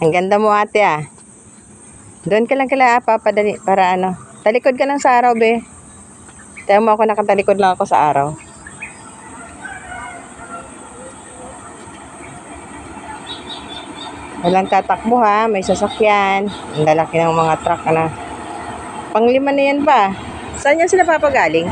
Ang ganda mo ate ah. Doon ka lang kala papadali para ano. Talikod ka lang sa araw be. Tayo mo ako nakatalikod lang ako sa araw. Walang tatakbo ha. May sasakyan. Ang lalaki ng mga truck na. Panglima na yan ba? Saan yan sila papagaling?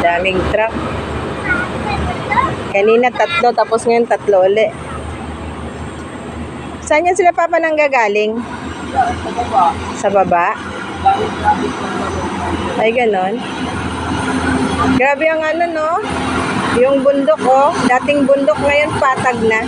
Daming truck. Kanina 3 tapos ngayon 3 uli. Saan yan sila papa nanggagaling? Sa baba? Ay ganon. Grabe ang ano no? Yung bundok oh. Dating bundok ngayon patag na.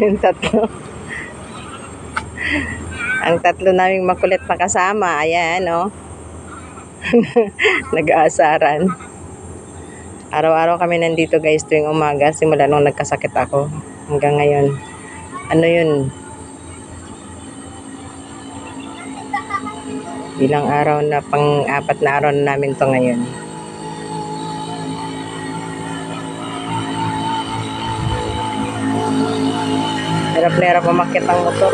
Yung 3. Ang 3 naming makulit na kasama. Ayan, oh. Nag-aasaran. Araw-araw kami nandito guys tuwing umaga. Simula nung nagkasakit ako. Hanggang ngayon. Ano yun? Ilang araw na, pang-4 na araw na namin to ngayon. Hirap na hirap umakyat ang motor.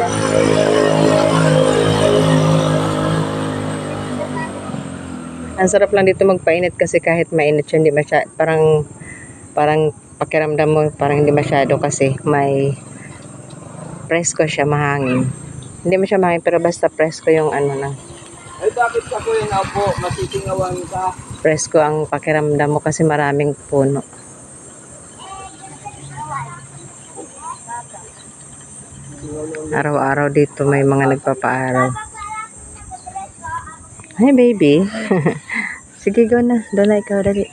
Ang sarap lang dito magpainit kasi kahit mainit siya, hindi masyado, parang pakiramdam mo, parang hindi masyado kasi may presko siya, mahangin. Hindi mo siya mahangin pero basta presko yung ano na. Ay bakit ako yung po, masisingawan ka? Presko ang pakiramdam mo kasi maraming puno. Araw-araw dito may mga nagpapaaraw. Hey baby. Sige go na. Doon na ikaw dali.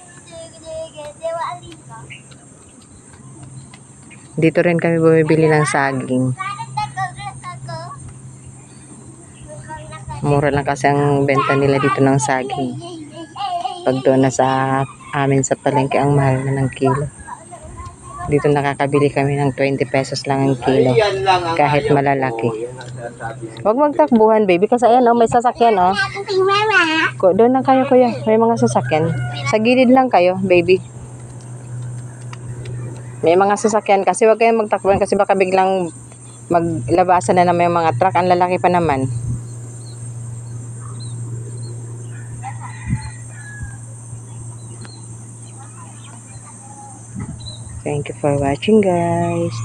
Dito rin kami bumibili ng saging. Mura lang kasi ang benta nila dito ng saging. Pag doon na sa amin sa palengke ang mahal na ng kilo. Dito nakakabili kami ng 20 pesos lang ang kilo. Kahit malalaki. Huwag magtakbuhan, baby. Kasi ayan, oh, may sasakyan, oh. Doon lang kayo, kuya. May mga sasakyan. Sa gilid lang kayo, baby. May mga sasakyan. Kasi huwag kayong magtakbuhan. Kasi baka biglang maglabasan na naman yung mga truck. Ang lalaki pa naman. Thank you for watching, guys.